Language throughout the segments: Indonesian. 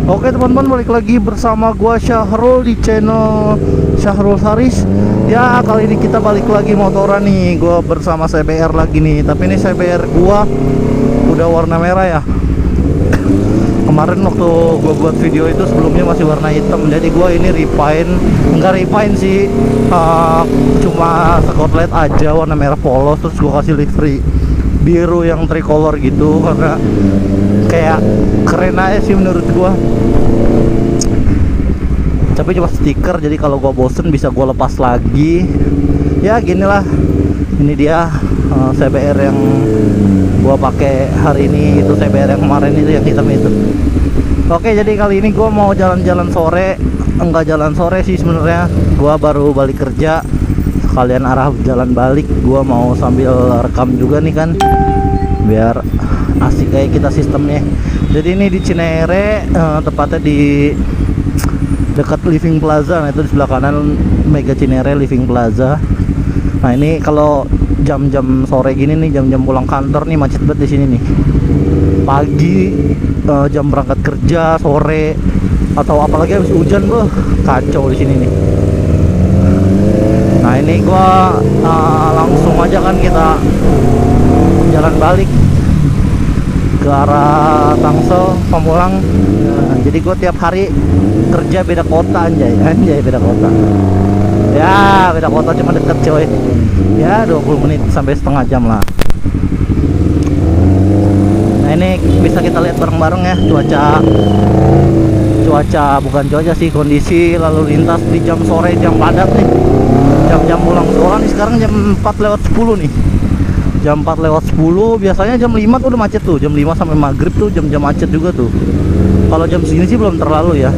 Oke teman-teman, balik lagi bersama gua Syahrul di channel Syahrul Saris. Ya, kali ini kita balik lagi motoran nih. Gua bersama CBR lagi nih. Tapi ini CBR gua udah warna merah ya. Kemarin waktu gua buat video itu sebelumnya masih warna hitam. Jadi gua ini refine, enggak refine sih, cuma Scotland aja warna merah polos. Terus gua kasih livery biru yang tricolor gitu, karena kayak keren aja sih menurut gua. Tapi cuma stiker, jadi kalau gua bosen bisa gua lepas lagi. Ya ginilah, ini dia CBR yang gua pakai hari ini. Itu CBR yang kemarin itu, yang hitam itu. Oke, jadi kali ini gua mau jalan-jalan sore. Enggak jalan sore sih sebenarnya, gua baru balik kerja, sekalian arah jalan balik. Gua mau sambil rekam juga nih kan, biar asik kayak kita sistemnya. Jadi ini di Cinere, tepatnya di dekat Living Plaza. Nah, itu di sebelah kanan Mega Cinere Living Plaza. Nah, ini kalau jam-jam sore gini nih, jam-jam pulang kantor nih, macet banget di sini nih. Pagi, jam berangkat kerja, sore, atau apalagi habis hujan, kacau di sini nih. Nah, ini gua langsung aja kan kita jalan balik ke arah Tangsel, Pamulang. Jadi gue tiap hari kerja beda kota, anjay beda kota. Ya beda kota, cuma deket coy. Ya 20 menit sampai setengah jam lah. Nah, ini bisa kita lihat bareng-bareng ya, cuaca bukan cuaca sih, kondisi lalu lintas di jam sore, jam padat nih, jam-jam pulang sekolah nih. Sekarang jam 4:10 nih. Jam 4:10, biasanya jam 5 tuh udah macet tuh. Jam 5 sampai maghrib tuh jam-jam macet juga tuh. Kalau jam segini sih belum terlalu ya.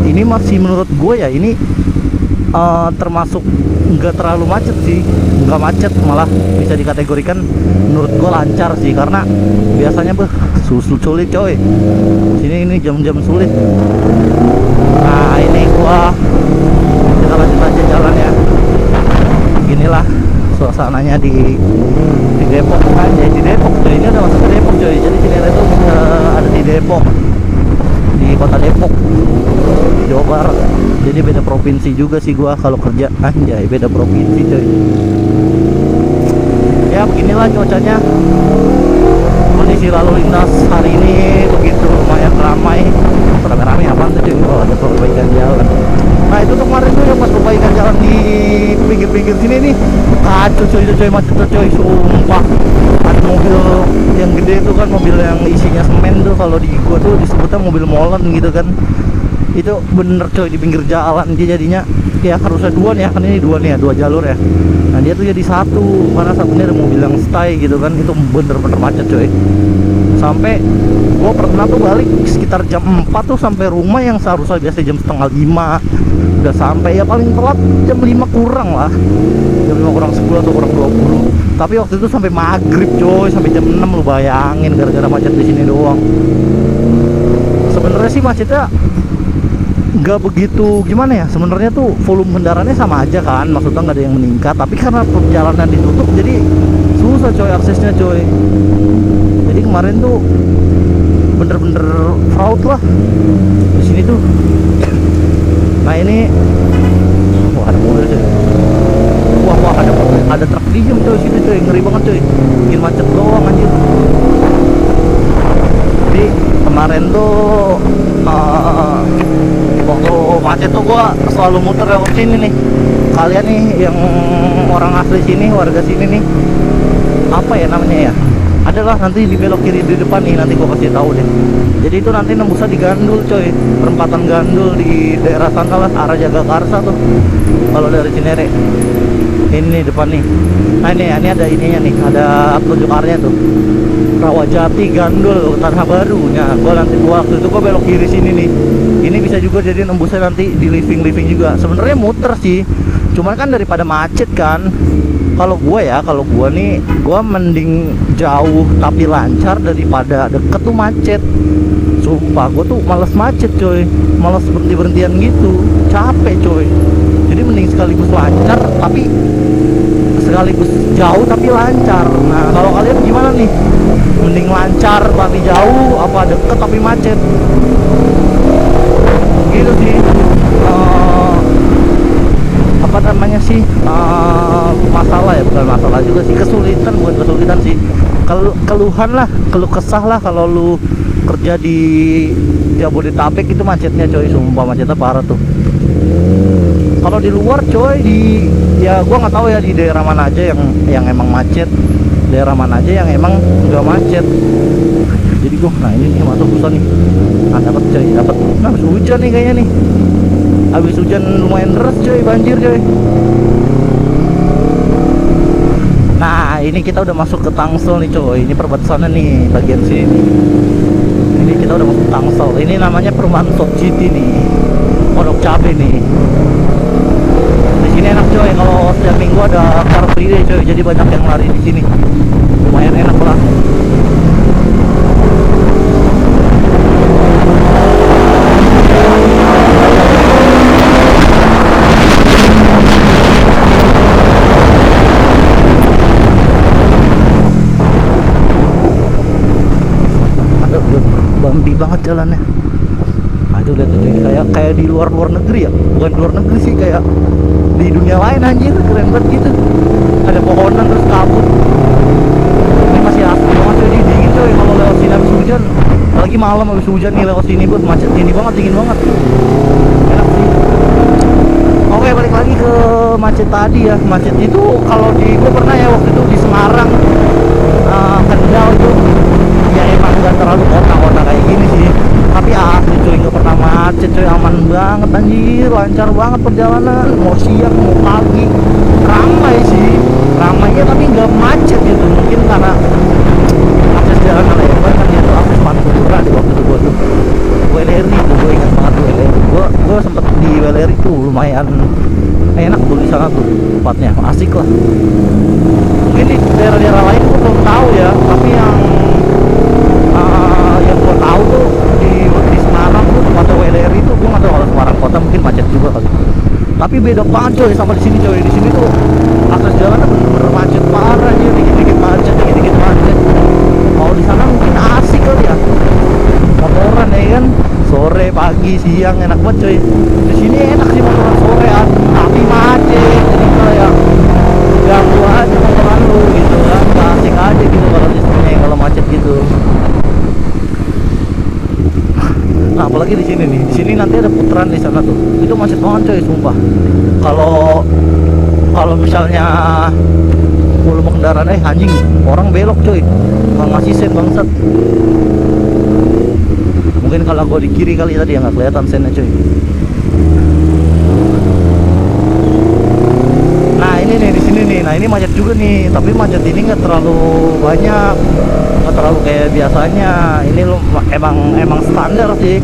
Ini masih menurut gue ya, ini termasuk nggak terlalu macet sih. Nggak macet, malah bisa dikategorikan menurut gue lancar sih. Karena biasanya sulit coy. Ini jam-jam sulit. Nah, ini kita lanjut aja jalan ya. Beginilah suasananya di Depok aja, di Depok coy. Ini udah masuk ke Depok coy. Jadi Cinere itu ada di Depok, di kota Depok, di Jawa Barat. Jadi beda provinsi juga sih gua kalau kerja, anjay beda provinsi coy. Ya beginilah cuacanya. Kondisi lalu lintas hari ini begitu lumayan ramai. Ramai apaan tuh cuy? Oh, ada perbaikan jalan. Nah, itu tuh kemarin tuh yang pas perbaikan jalan di pinggir-pinggir sini nih, kacau coy, macet coy, sumpah. Ada mobil yang gede tuh kan, mobil yang isinya semen tuh, kalau di gua tuh disebutnya mobil molen gitu kan. Itu bener coy, di pinggir jalan. Dia jadinya ya harusnya dua nih ya, kan ini dua nih ya, dua jalur ya. Nah, dia tuh jadi satu, karena satunya ada mobil yang stay gitu kan. Itu bener-bener macet coy. Sampai gua pernah tuh balik sekitar jam 4 tuh sampai rumah yang seharusnya biasa jam setengah 5 udah sampai, ya paling telat jam 5 kurang lah, jam 5 kurang 10 atau kurang 20. Tapi waktu itu sampai maghrib coy, sampai jam 6, lu bayangin, gara-gara macet di sini doang. Sebenarnya sih macetnya nggak begitu gimana ya, sebenarnya tuh volume kendaraannya sama aja kan, maksudnya nggak ada yang meningkat. Tapi karena perjalanan ditutup jadi susah coy aksesnya coy. Jadi kemarin tuh bener-bener fraud lah di sini tuh. Nah, ini wah ada mobil coy. Wah ada truk diem coy situ coy, ngeri banget coy, bikin macet doang anjir. Jadi kemarin tuh waktu macet tuh gua selalu muter lewat sini nih. Kalian nih yang orang asli sini, warga sini nih, apa ya namanya ya, adalah nanti di belok kiri di depan nih, nanti gua kasih tahu deh. Jadi itu nanti nembusnya di Gandul coy, perempatan Gandul di daerah sana lah, arah Jagakarsa tuh kalau dari Cinere. Ini depan nih. Nah, ini ada ininya nih, ada petunjuk arahnya tuh, Rawajati Gandul Tanah Baru. Nah, gua waktu itu gua belok kiri sini nih. Ini bisa juga jadi nembusnya nanti di living juga. Sebenarnya muter sih, cuman kan daripada macet kan. Kalau gua nih, gua mending jauh tapi lancar daripada deket tuh macet. Sumpah, gua tuh males macet coy, males berhenti-berhentian gitu, capek coy. Jadi mending sekaligus lancar tapi sekaligus jauh tapi lancar. Nah, kalau kalian gimana nih? Mending lancar tapi jauh apa deket tapi macet? itu sih apa namanya sih, masalah ya, bukan masalah juga sih, kesulitan, bukan kesulitan sih, keluhan lah, keluh kesah lah kalau lu kerja di Jabodetabek itu macetnya coy, sumpah macetnya parah tuh. Kalau di luar coy, ya gua nggak tahu ya di daerah mana aja yang emang macet, daerah mana aja yang emang nggak macet. Jadi gua, nah ini nih masuk susah nih. Nah dapat coy, dapat. Nah habis hujan nih kayaknya nih. Habis hujan lumayan deras coy, banjir coy. Nah ini kita udah masuk ke Tangsel nih coy. Ini perbatasannya nih bagian sini. Ini kita udah masuk Tangsel. Ini namanya perumahan South City nih, Pondok Cabe nih. Di sini enak coy, kalau setiap minggu ada Car Free Day coy, jadi banyak yang lari di sini. Lumayan enak lah. Bumpy banget jalannya. Aduh lihat tuh kayak di luar negeri ya, bukan di luar negeri sih, kayak di dunia lain anjir, keren banget gitu. Ada pohonan terus kabut. Ini masih asli banget coy, dingin coy kalau lewat sini habis hujan. Apalagi malam habis hujan nih lewat sini buat macet ini banget, dingin banget. Enak sih. Oke, balik lagi ke macet tadi ya. Macet itu kalau gue pernah ya waktu itu di Semarang, Kendal itu ya emang gak terlalu kota-kota kayak gini sih, tapi asli coy gak pernah macet coy, aman banget anjir, lancar banget perjalanan, mau siang mau pagi, ramai sih, ramainya tapi gak macet gitu. Mungkin karena akses jalan lebar kan, itu akses Pantura di waktu itu gue tuh WLRI tuh, gue ingat banget tuh WLRI, gue sempet di WLRI tuh, lumayan enak tuh di sana tuh tempatnya, asik lah. Mungkin di daerah-daerah lain gue belum tahu ya, tapi yang gue tahu tuh di Semarang tuh tempatnya WLRI itu, gue nggak tahu kalau Semarang kota mungkin macet juga kali, tapi beda banget coy sama di sini coy. Di sini tuh akses jalannya bener-bener macet parah aja, dikit-dikit macet, dikit-dikit macet. Kalau di sana mungkin asik kali ya, motoran ya kan, sore, pagi, siang enak banget coy. Di sini enak sih motoran sore, tapi macet, jadi kayak ganggu aja motoran lu gitu kan, gak asik aja gitu kalau di sini kalau macet gitu. Nah apalagi di sini nih, di sini nanti ada putaran di sana tuh, itu macet banget coy, sumpah. Kalau misalnya volume kendaraan anjing, orang belok coy, nggak ngasih sen bangsat. Mungkin kalau gue di kiri kali tadi ya nggak kelihatan sennya coy. Nah ini nih di sini nih, nah ini macet juga nih, tapi macet ini nggak terlalu banyak, nggak terlalu kayak biasanya. Ini emang standar sih,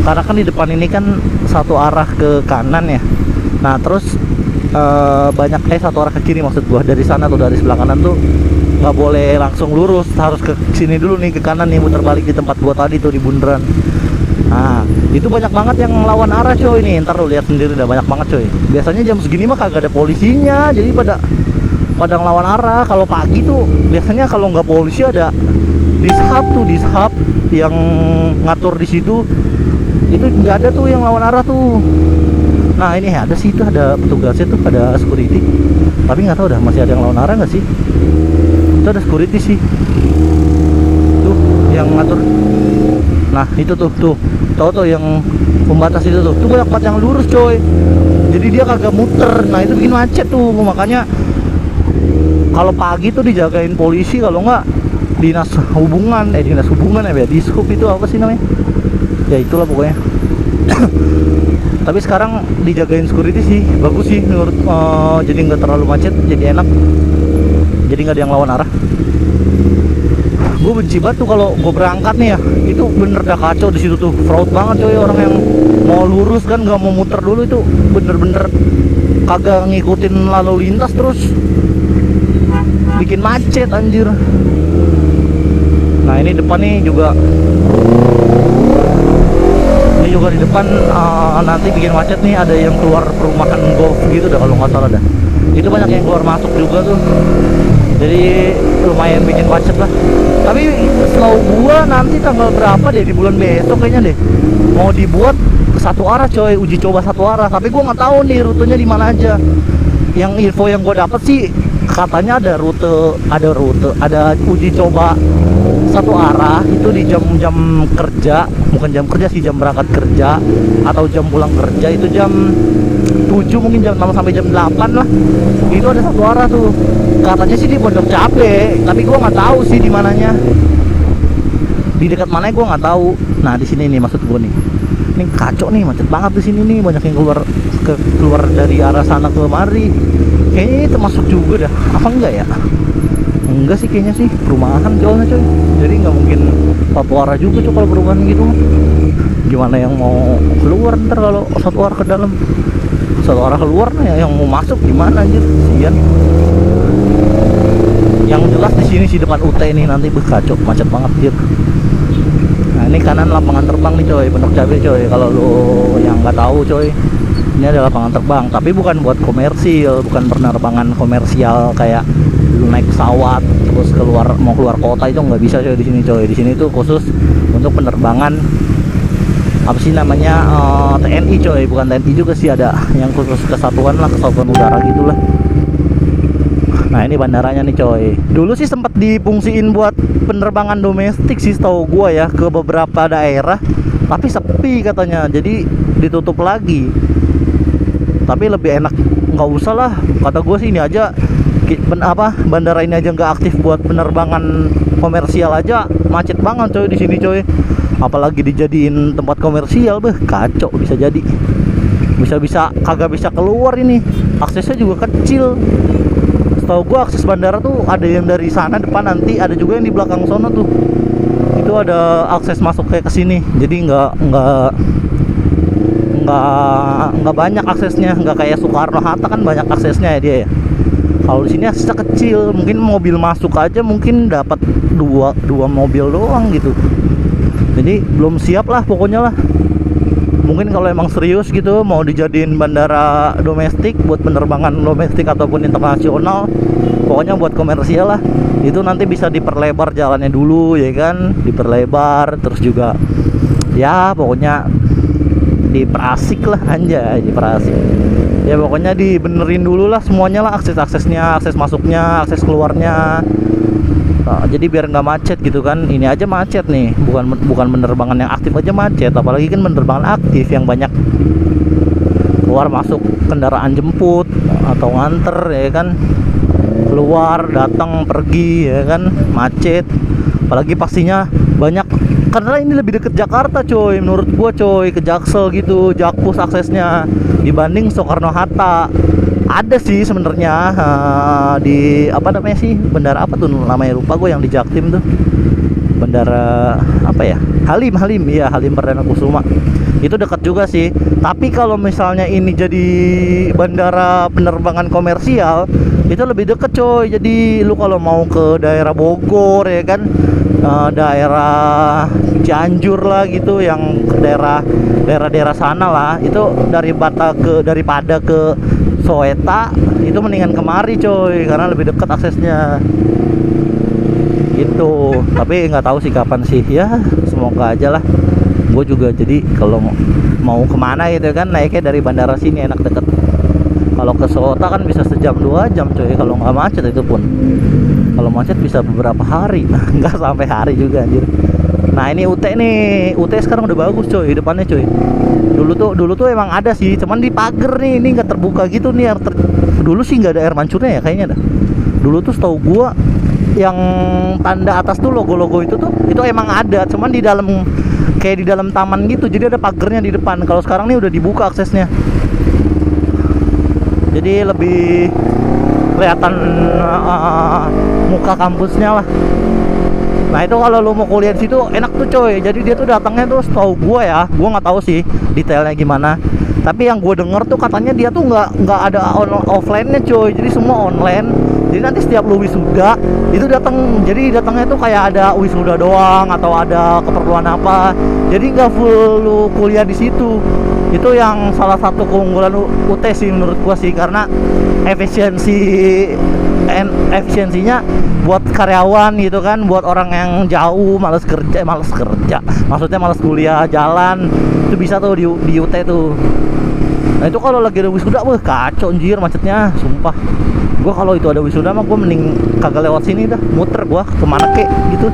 karena kan di depan ini kan satu arah ke kanan ya. Nah terus banyak satu arah ke kiri maksud gua, dari sana tuh, dari sebelah kanan tuh nggak boleh langsung lurus, harus ke sini dulu nih, ke kanan nih, muter balik di tempat gua tadi tuh di bundaran. Nah itu banyak banget yang lawan arah coy, nih ntar lu lihat sendiri, udah banyak banget coy. Biasanya jam segini mah kagak ada polisinya, jadi pada ngelawan arah. Kalau pagi tuh biasanya kalau nggak polisi ada dishub yang ngatur di situ, itu nggak ada tuh yang lawan arah tuh. Nah ini ada sih, itu ada petugasnya tuh, ada security, tapi nggak tahu dah masih ada yang lawan arah nggak sih. Itu ada security sih tuh yang ngatur. Nah itu tuh tahu tuh yang pembatas itu tuh banyak banget yang lurus coy, jadi dia kagak muter. Nah itu bikin macet tuh, makanya kalau pagi tuh dijagain polisi, kalau nggak dinas hubungan ya, dishub itu apa sih namanya ya, itulah pokoknya. Tapi sekarang dijagain security sih, bagus sih menurut, jadi nggak terlalu macet, jadi enak, jadi nggak ada yang lawan arah. Gue benci banget tuh kalau gue berangkat nih ya, itu bener dah kacau di situ tuh, fraud banget coy. Orang yang mau lurus kan nggak mau muter dulu, itu bener-bener kagak ngikutin lalu lintas, terus bikin macet anjir. Nah ini depan nih juga, di depan nanti bikin macet nih, ada yang keluar perumahan golf gitu dah kalau nggak salah dah. Itu banyak yang keluar masuk juga tuh, jadi lumayan bikin macet lah. Tapi setahu gua nanti tanggal berapa deh, di bulan besok kayaknya deh, mau dibuat satu arah coy, uji coba satu arah. Tapi gua nggak tahu nih rutenya di mana aja. Yang info yang gua dapat sih katanya ada uji coba satu arah itu di jam-jam kerja, bukan jam kerja sih, jam berangkat kerja atau jam pulang kerja, itu jam 7 mungkin jam 6 sampai jam 8 lah. Itu ada satu arah tuh. Katanya sih di Pondok Cabe, tapi gua nggak tahu sih di mananya. Di dekat mana gua nggak tahu. Nah, di sini nih maksud gua nih. Ini kacau nih, macet banget di sini nih, banyak yang keluar dari arah sana ke mari. Kayaknya ini termasuk juga dah. Apa enggak ya? Enggak sih kayaknya sih, perumahan soalnya coy. Jadi nggak mungkin satu arah juga coy kalau perumahan gitu. Gimana yang mau keluar ntar kalau satu arah ke dalam? Satu arah keluar nih, yang mau masuk gimana anjir? Sian. Yang jelas di sini sih depan UT nih nanti kacau, macet banget dia. Nah, ini kanan lapangan terbang nih coy, Pondok Cabe coy. Kalau lo yang nggak tahu coy, ini adalah lapangan terbang, tapi bukan buat komersil, bukan penerbangan komersial kayak lu naik pesawat terus mau keluar kota, itu nggak bisa coy di sini coy. Di sini tuh khusus untuk penerbangan apa sih namanya, TNI coy, bukan TNI juga sih, ada yang khusus kesatuan udara gitulah. Nah, ini bandaranya nih coy. Dulu sih sempat difungsiin buat penerbangan domestik sih setahu gua ya, ke beberapa daerah, tapi sepi katanya, jadi ditutup lagi. Tapi lebih enak nggak usah lah, kata gua sih. Ini aja bandara ini aja nggak aktif buat penerbangan komersial aja, macet banget coy di sini coy. Apalagi dijadiin tempat komersial, kacau. Bisa jadi bisa kagak bisa keluar ini, aksesnya juga kecil. Setahu gua akses bandara tuh ada yang dari sana depan, nanti ada juga yang di belakang sono tuh. Itu ada akses masuk kayak ke sini. Jadi nggak banyak aksesnya, nggak kayak Soekarno Hatta kan banyak aksesnya ya dia ya. Kalau di sini aksesnya kecil, mungkin mobil masuk aja mungkin dapat dua mobil doang gitu. Jadi belum siap lah pokoknya lah. Mungkin kalau emang serius gitu mau dijadiin bandara domestik buat penerbangan domestik ataupun internasional, pokoknya buat komersial lah, itu nanti bisa diperlebar jalannya dulu ya kan, diperlebar, terus juga ya pokoknya diperasik lah, anjay, diperasik ya, pokoknya dibenerin dulu lah semuanya lah, akses-aksesnya, akses masuknya, akses keluarnya. Jadi biar nggak macet gitu kan. Ini aja macet nih, bukan penerbangan yang aktif aja macet, apalagi kan penerbangan aktif yang banyak keluar masuk kendaraan jemput atau nganter ya kan, keluar datang pergi ya kan, macet. Apalagi pastinya banyak, karena ini lebih deket Jakarta coy, menurut gua coy, ke Jaksel gitu, Jakpus aksesnya dibanding Soekarno Hatta. Ada sih sebenarnya di apa namanya sih, bandara apa tuh namanya, lupa gue, yang di Jaktim tuh, bandara apa ya, Halim iya, Halim Perdana Kusuma. Itu dekat juga sih. Tapi kalau misalnya ini jadi bandara penerbangan komersial, itu lebih deket coy. Jadi lu kalau mau ke daerah Bogor ya kan, daerah Cianjur lah gitu, yang ke daerah sana lah, itu daripada ke Soeta, itu mendingan kemari coy, karena lebih dekat aksesnya gitu. Tapi nggak tahu sih kapan sih ya, semoga aja lah. Gue juga jadi kalau mau kemana gitu kan, naiknya dari bandara sini enak, deket. Kalau ke Soeta kan bisa sejam 2 jam coy, kalau nggak macet. Itu pun kalau macet bisa beberapa hari, nggak sampai hari juga anjir. Nah, ini UT nih, UT sekarang udah bagus coy depannya coy. Dulu tuh emang ada sih, cuman di pagar nih, ini nggak terbuka gitu nih. Dulu sih nggak ada air mancurnya ya kayaknya dah. Dulu tuh setahu gua yang tanda atas tuh logo-logo itu emang ada, cuman di dalam, kayak di dalam taman gitu, jadi ada pagernya di depan. Kalau sekarang nih udah dibuka aksesnya, jadi lebih kelihatan muka kampusnya lah. Nah, itu kalau lu mau kuliah di situ enak tuh coy. Jadi dia tuh datangnya tuh, setahu gua ya, gua nggak tahu sih detailnya gimana, tapi yang gua denger tuh katanya dia tuh nggak ada offline-nya coy, jadi semua online. Jadi nanti setiap lu wisuda itu datang, jadi datangnya tuh kayak ada wisuda doang atau ada keperluan apa, jadi nggak full lu kuliah di situ. Itu yang salah satu keunggulan UT sih menurut gua sih, karena efisiensinya buat karyawan gitu kan, buat orang yang jauh males kerja, maksudnya males kuliah jalan, itu bisa tuh di UT tuh. Nah itu kalau lagi ada wisuda, wah kacau anjir macetnya, sumpah. Gua kalau itu ada wisuda mah gua mending kagak lewat sini dah, muter gua kemana kek gitu.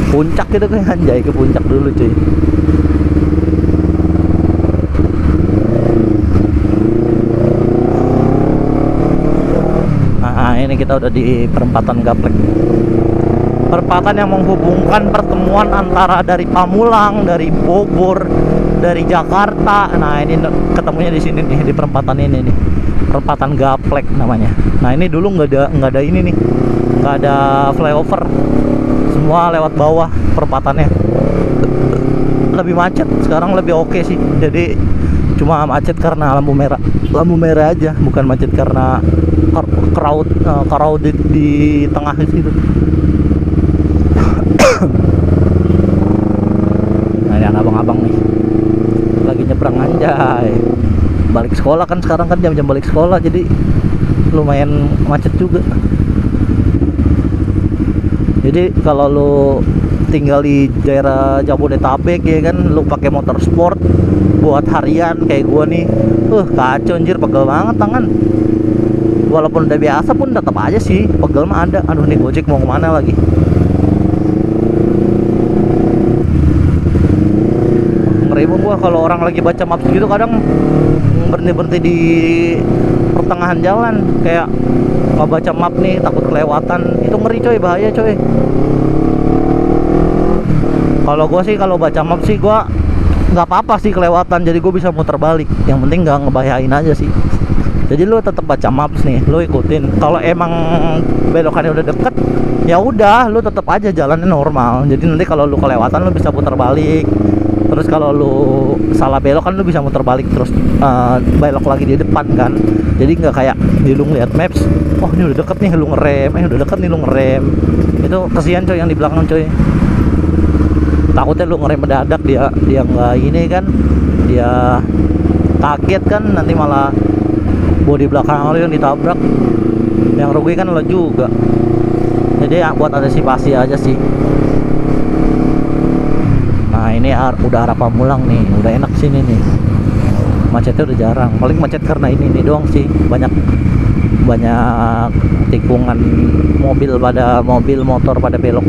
Puncak gitu kan, anjay, ke puncak dulu cuy. Nah ini kita udah di perempatan Gaplek, perempatan yang menghubungkan pertemuan antara dari Pamulang, dari Bogor, dari Jakarta. Nah ini ketemunya di sini nih, di perempatan ini nih, perempatan Gaplek namanya. Nah ini dulu nggak ada ini nih, nggak ada flyover, semua lewat bawah perempatannya. Lebih macet, sekarang lebih oke sih. Jadi cuma macet karena lampu merah aja, bukan macet karena crowded di tengah situ. Nah ini abang-abang nih lagi nyebrang, anjay, balik sekolah kan, sekarang kan jam-jam balik sekolah, jadi lumayan macet juga. Jadi kalau lu tinggal di daerah Jabodetabek ya kan, lu pakai motor sport buat harian kayak gua nih, kacau anjir, pegel banget tangan. Walaupun udah biasa pun tetap aja sih pegel mah ada. Aduh nih Gojek mau kemana lagi? Ngeribu gua kalau orang lagi baca maps gitu, kadang berhenti di pertengahan jalan, kayak nggak baca map nih takut kelewatan. Itu ngeri coy, bahaya coy. Kalau gua sih kalau baca map sih gua nggak apa-apa sih kelewatan, jadi gua bisa muter balik. Yang penting nggak ngebahayain aja sih. Jadi lu tetap baca maps nih, lu ikutin. Kalau emang belokannya udah deket, ya udah lu tetap aja jalannya normal. Jadi nanti kalau lu kelewatan lu bisa putar balik. Terus kalau lu salah belok kan lu bisa muter balik terus belok lagi di depan kan. Jadi nggak kayak di lu ngeliat maps, oh ini udah deket nih lu ngerem, udah deket nih lu ngerem. Itu kesian coy yang di belakang coy. Takutnya lu ngerem mendadak, dia nggak ini kan, dia kaget kan, nanti malah bodi belakang lu yang ditabrak, yang rugi kan lo juga. Jadi ya buat antisipasi aja sih. Nah ini udah arah Pamulang nih, udah enak sini nih, macetnya udah jarang. Paling macet karena ini doang sih, banyak tikungan mobil motor pada belok.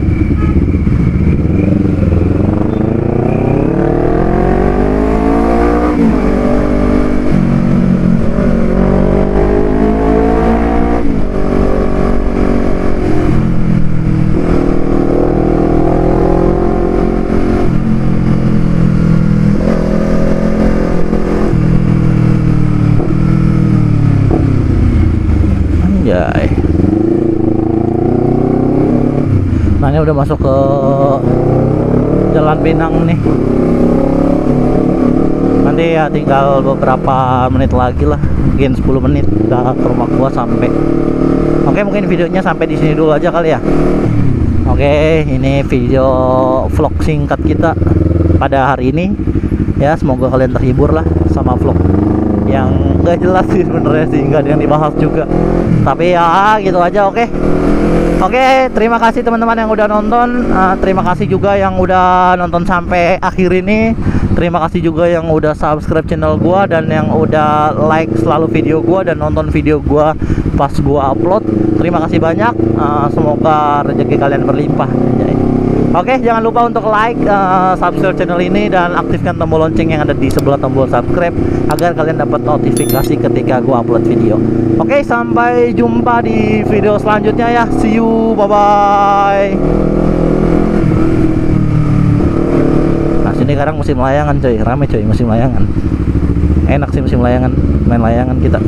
Anjay. Nah ini udah masuk ke Jalan Pinang nih. Nanti ya tinggal beberapa menit lagi lah, mungkin 10 menit udah ke rumah gua sampai. Oke, mungkin videonya sampai di sini dulu aja kali ya. Oke, ini video vlog singkat kita pada hari ini. Ya, semoga kalian terhibur lah sama vlog yang gak jelas sih sebenarnya sih, nggak ada yang dibahas juga. Tapi ya gitu aja. Oke, terima kasih teman-teman yang udah nonton. Terima kasih juga yang udah nonton sampai akhir ini. Terima kasih juga yang udah subscribe channel gua dan yang udah like selalu video gua dan nonton video gua pas gua upload. Terima kasih banyak. Semoga rezeki kalian berlimpah. Oke, jangan lupa untuk like, subscribe channel ini dan aktifkan tombol lonceng yang ada di sebelah tombol subscribe agar kalian dapat notifikasi ketika gua upload video. Oke, sampai jumpa di video selanjutnya ya. See you, bye bye. Nah sini sekarang musim layangan coy, rame coy musim layangan. Enak sih musim layangan, main layangan kita.